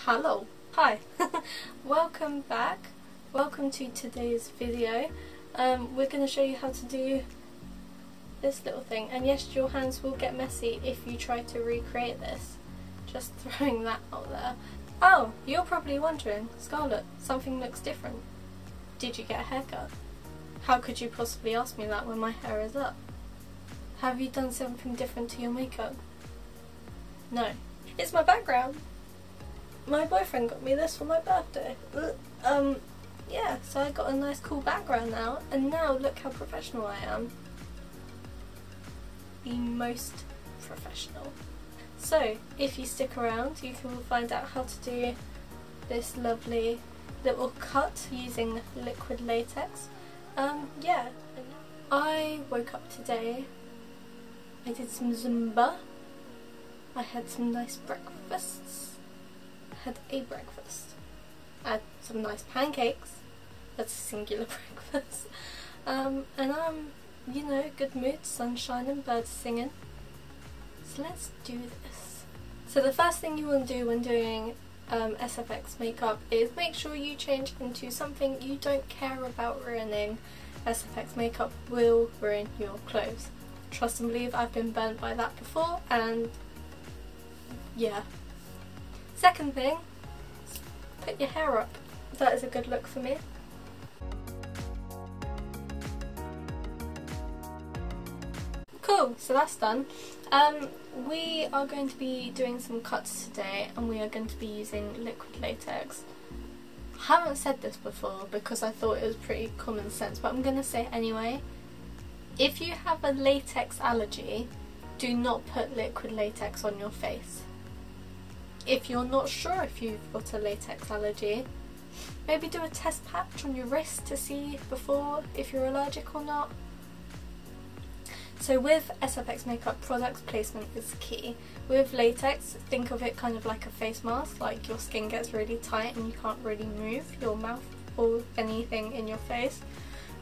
Hello, hi, welcome back, welcome to today's video. We're going to show you how to do this little thing, and yes, your hands will get messy if you try to recreate this, just throwing that out there. Oh, you're probably wondering, Scarlett, something looks different. Did you get a haircut? How could you possibly ask me that when my hair is up? Have you done something different to your makeup? No, it's my background. My boyfriend got me this for my birthday. Yeah, so I got a nice cool background now, and now look how professional I am. The most professional. So, if you stick around, you can find out how to do this lovely little cut using liquid latex. Yeah, I woke up today, I did some Zumba, I had some nice breakfasts. Had a breakfast. I had some nice pancakes. That's a singular breakfast. And I'm, you know, good mood, sun shining, birds singing. So let's do this. So the first thing you want to do when doing SFX makeup is make sure you change into something you don't care about ruining. SFX makeup will ruin your clothes. Trust and believe, I've been burnt by that before, and yeah. Second thing, put your hair up. That is a good look for me. Cool, so that's done. We are going to be doing some cuts today, and we are going to be using liquid latex. I haven't said this before because I thought it was pretty common sense, but I'm going to say it anyway. If you have a latex allergy, do not put liquid latex on your face. If you're not sure if you've got a latex allergy, maybe do a test patch on your wrist to see before if you're allergic or not. So with SFX makeup, product placement is key. With latex, think of it kind of like a face mask, like your skin gets really tight and you can't really move your mouth or anything in your face.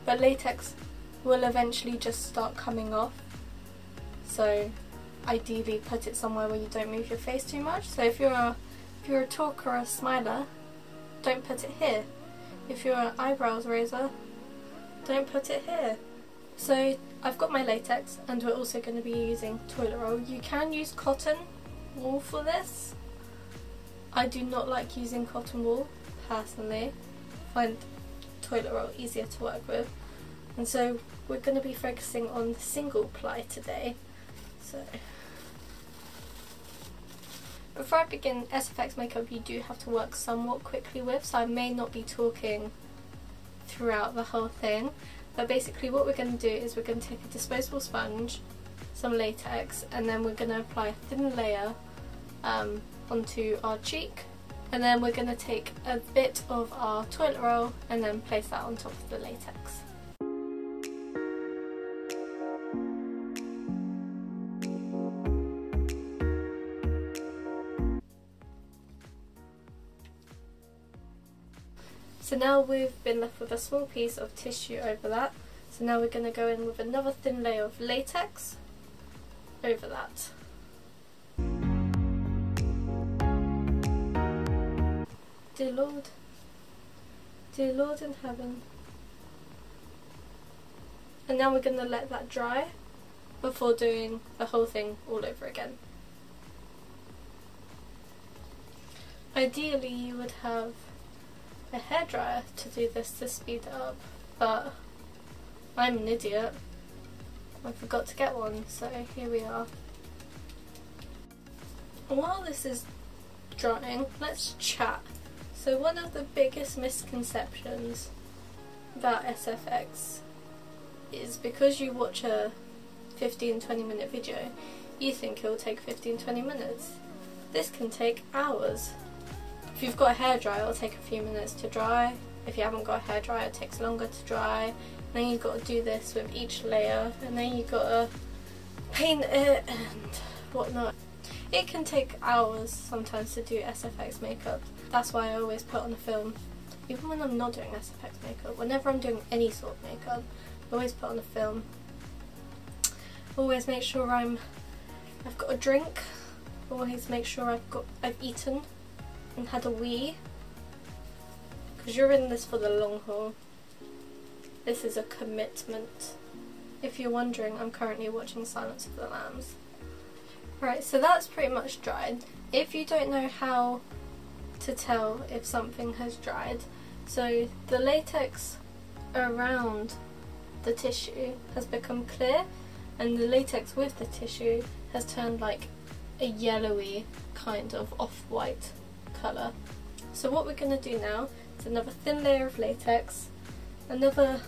But latex will eventually just start coming off. So ideally put it somewhere where you don't move your face too much. So if you're a talker or a smiler, don't put it here. If you're an eyebrows raiser, don't put it here. So I've got my latex, and we're also going to be using toilet roll. You can use cotton wool for this. I do not like using cotton wool personally. I find toilet roll easier to work with, and so we're going to be focusing on the single ply today. So before I begin, SFX makeup you do have to work somewhat quickly with, so I may not be talking throughout the whole thing, but basically what we're going to do is we're going to take a disposable sponge, some latex, and then we're going to apply a thin layer onto our cheek, and then we're going to take a bit of our toilet roll and then place that on top of the latex. So now we've been left with a small piece of tissue over that. So now we're going to go in with another thin layer of latex over that. Dear Lord in heaven. And now we're going to let that dry before doing the whole thing all over again. Ideally you would have a hairdryer to do this to speed it up, but I'm an idiot. I forgot to get one, so here we are. And while this is drying, let's chat. So one of the biggest misconceptions about SFX is because you watch a 15-20 minute video, you think it will take 15-20 minutes. This can take hours. If you've got a hairdryer, it'll take a few minutes to dry. If you haven't got a hairdryer, it takes longer to dry. And then you've got to do this with each layer, and then you've got to paint it and whatnot. It can take hours sometimes to do SFX makeup. That's why I always put on a film. Even when I'm not doing SFX makeup, whenever I'm doing any sort of makeup, I always put on a film. Always make sure I've got a drink. Always make sure I've eaten. and had a wee, because you're in this for the long haul. This is a commitment. If you're wondering, I'm currently watching Silence of the Lambs. Right, so that's pretty much dried. If you don't know how to tell if something has dried, so the latex around the tissue has become clear, and the latex with the tissue has turned like a yellowy kind of off-white colour. So what we're going to do now is another thin layer of latex, another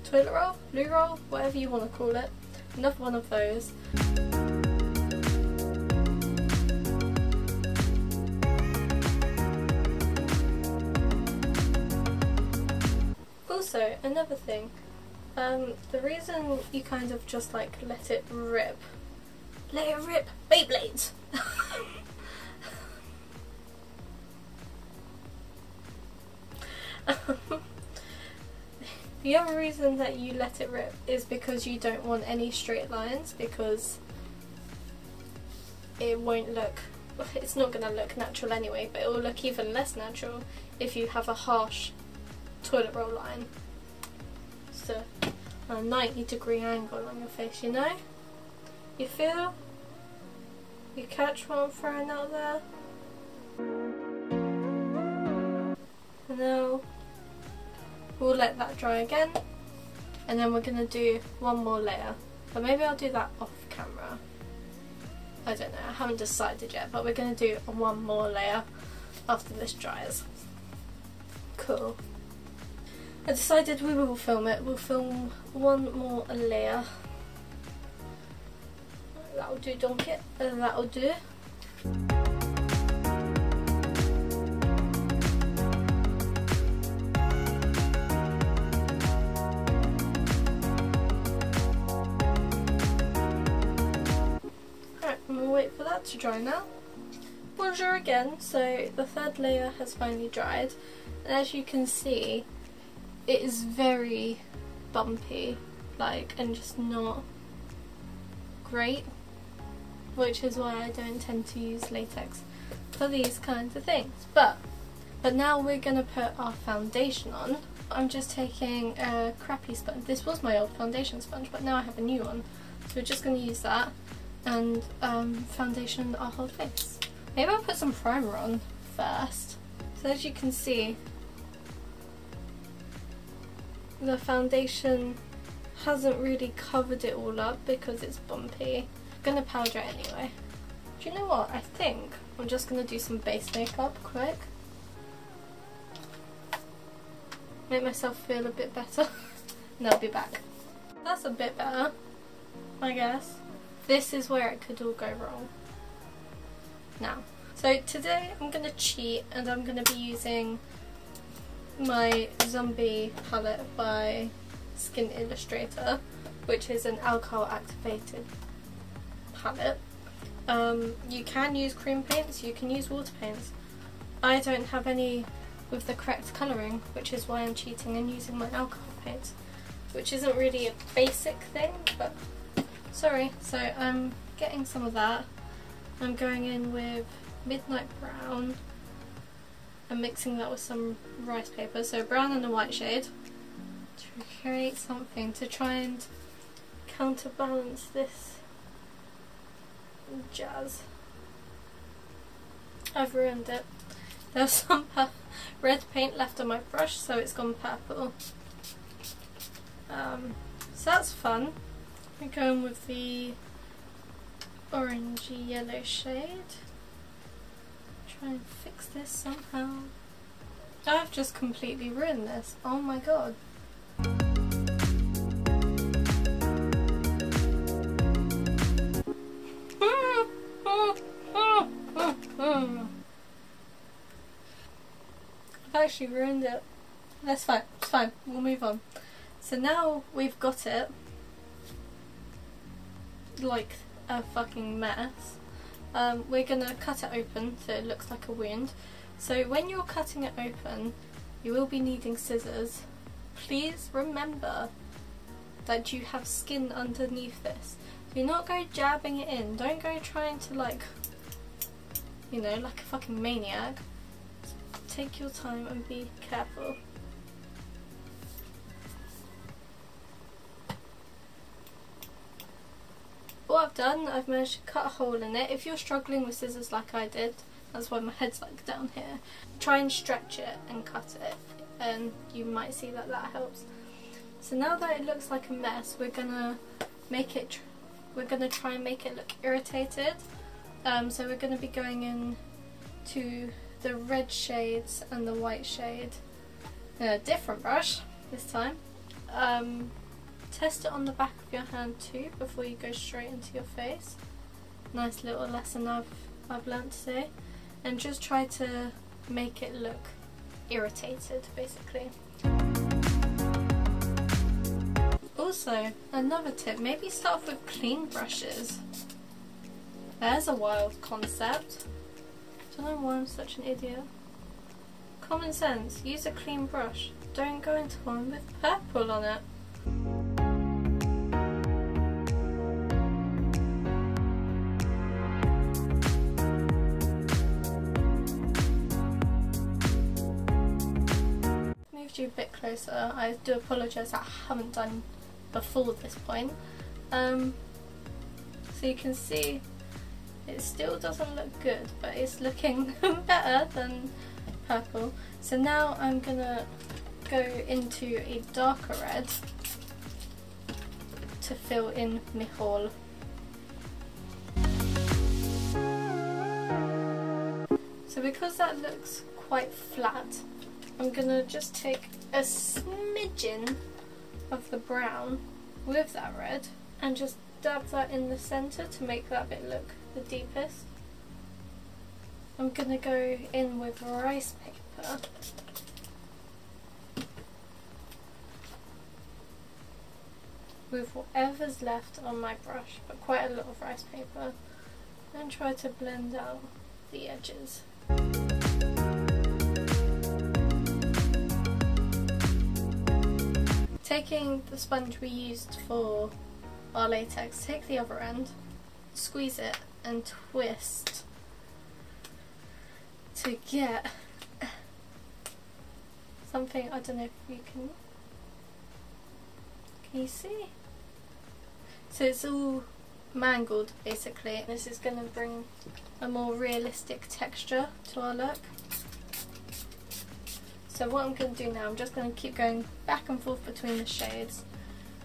toilet roll, loo roll, whatever you want to call it, another one of those. Also, another thing, the reason you kind of just like let it rip, Beyblades! The other reason that you let it rip is because you don't want any straight lines, because it won't look, it's not going to look natural anyway, but it will look even less natural if you have a harsh toilet roll line. So a 90-degree angle on your face, you know? You feel? You catch what I'm throwing out there? And now we'll let that dry again, and then we're going to do one more layer, but maybe I'll do that off camera. I don't know, I haven't decided yet, but we're going to do one more layer after this dries. Cool. I decided we will film it. We'll film one more layer. That'll do, donkey. That'll do. Alright, I'm gonna wait for that to dry now. Bonjour again. So the third layer has finally dried, and as you can see, it is very bumpy, like, and just not great, which is why I don't tend to use latex for these kinds of things. But now we're going to put our foundation on. I'm just taking a crappy sponge. This was my old foundation sponge, but now I have a new one, so we're just going to use that and foundation our whole face. Maybe I'll put some primer on first. So as you can see, the foundation hasn't really covered it all up because it's bumpy. I'm gonna powder it anyway. Do you know what? I think I'm just gonna do some base makeup quick. Make myself feel a bit better. And I'll be back. That's a bit better, I guess. This is where it could all go wrong. Now, so today I'm gonna cheat and I'm gonna be using my Zombie palette by Skin Illustrator, which is an alcohol activated palette. You can use cream paints, you can use water paints. I don't have any with the correct colouring, which is why I'm cheating and using my alcohol paints, which isn't really a basic thing, but sorry. So I'm getting some of that. I'm going in with Midnight Brown. I'm mixing that with some rice paper, so brown and a white shade, to create something to try and counterbalance this jazz. I've ruined it. There's some red paint left on my brush, so it's gone purple. So that's fun. I'm going with the orangey yellow shade. Try and fix this somehow. I've just completely ruined this. Oh my god. I've actually ruined it. That's fine. It's fine. We'll move on. So now we've got it like a fucking mess. We're gonna cut it open so it looks like a wound. So when you're cutting it open, you will be needing scissors. Please remember that you have skin underneath this. Do not go jabbing it in. Don't go trying to, like, you know, like a fucking maniac. So take your time and be careful. What I've done, I've managed to cut a hole in it. If you're struggling with scissors like I did, that's why my head's like down here, try and stretch it and cut it, and you might see that that helps. So now that it looks like a mess, we're gonna try and make it look irritated. So we're gonna be going in to the red shades and the white shade in a different brush this time. Test it on the back of your hand too before you go straight into your face. Nice little lesson I've learnt today. And just try to make it look irritated, basically. Also, another tip, maybe start off with clean brushes. There's a wild concept. Don't know why I'm such an idiot. Common sense, use a clean brush. Don't go into one with purple on it. Moved you a bit closer. I do apologise that I haven't done before this point. So you can see it still doesn't look good, but it's looking better than purple. So now I'm gonna go into a darker red to fill in my hole. So because that looks quite flat, I'm gonna just take a smidgen of the brown with that red and just dab that in the centre to make that bit look the deepest. I'm gonna go in with rice paper with whatever's left on my brush, but quite a lot of rice paper, and try to blend out the edges. Taking the sponge we used for our latex, take the other end, squeeze it and twist to get something. I don't know if you can you see? So it's all mangled basically. This is going to bring a more realistic texture to our look. So what I'm going to do now, I'm just going to keep going back and forth between the shades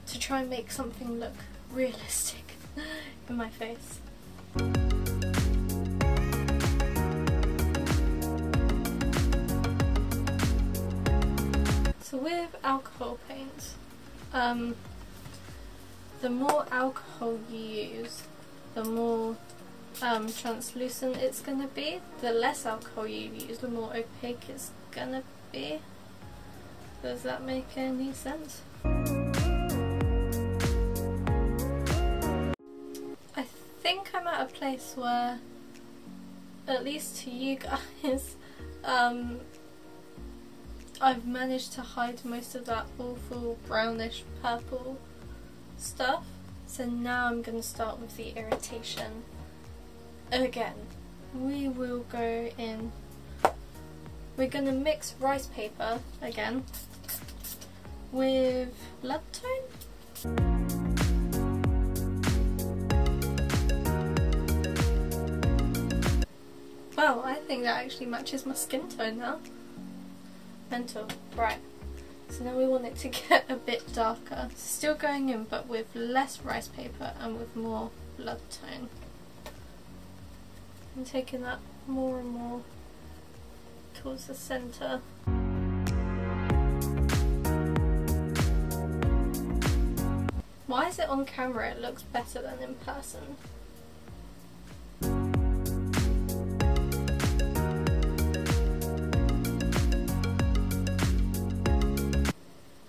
to try and make something look realistic in my face. So with alcohol paints, the more alcohol you use, the more translucent it's going to be. The less alcohol you use, the more opaque it's going to be. Does that make any sense? I think I'm at a place where, at least to you guys, I've managed to hide most of that awful brownish purple stuff. So now I'm going to start with the irritation again. We will go in, we're going to mix rice paper again with blood tone. Wow, I think that actually matches my skin tone now. Mental. Right, so now we want it to get a bit darker. Still going in, but with less rice paper and with more blood tone. I'm taking that more and more towards the centre. Why is it on camera it looks better than in person?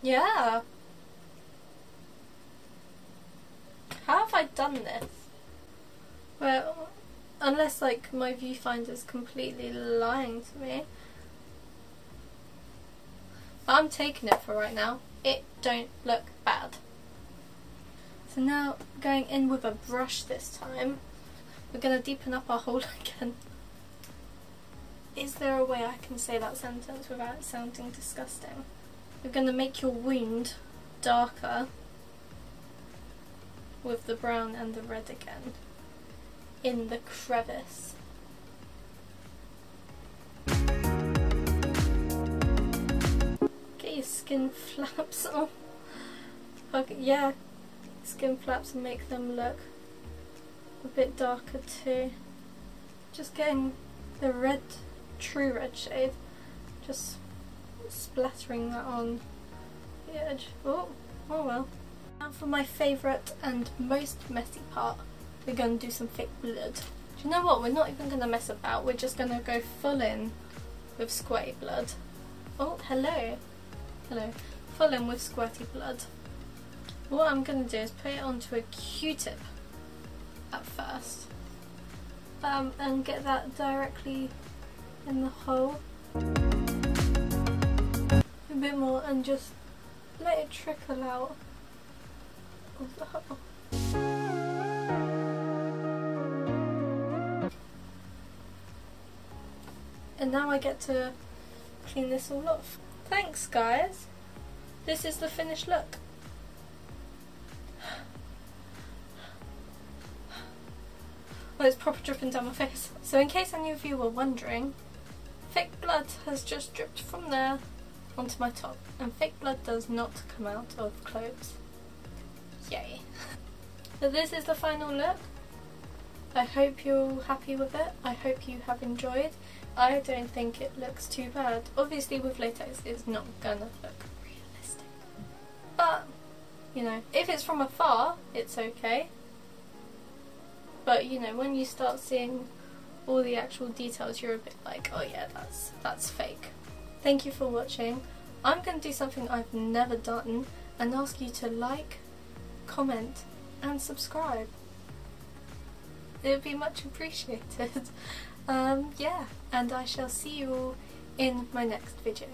Yeah. How have I done this? Well, unless like my viewfinder's completely lying to me. But I'm taking it for right now. It don't look bad. So now going in with a brush this time, we're going to deepen up our hole again. Is there a way I can say that sentence without it sounding disgusting? We're going to make your wound darker with the brown and the red again in the crevice. Get your skin flaps on. Okay, yeah, skin flaps and make them look a bit darker too. Just getting the red, true red shade, just splattering that on the edge. Oh well. Now for my favourite and most messy part, we're going to do some fake blood. Do you know what, we're not even going to mess about, we're just going to go full in with squirty blood. Oh, hello. Hello. Full in with squirty blood. What I'm going to do is put it onto a Q-tip at first. And get that directly in the hole. A bit more and just let it trickle out of the hole. And now I get to clean this all off. Thanks guys! This is the finished look. Well, it's proper dripping down my face. So in case any of you were wondering, fake blood has just dripped from there onto my top, and fake blood does not come out of clothes. Yay. So this is the final look. I hope you're happy with it. I hope you have enjoyed. I don't think it looks too bad. Obviously with latex it's not gonna look realistic. But, you know, if it's from afar, it's okay. But you know, when you start seeing all the actual details, you're a bit like, oh yeah, that's fake. Thank you for watching. I'm going to do something I've never done and ask you to like, comment and subscribe. It would be much appreciated. Yeah, and I shall see you all in my next video.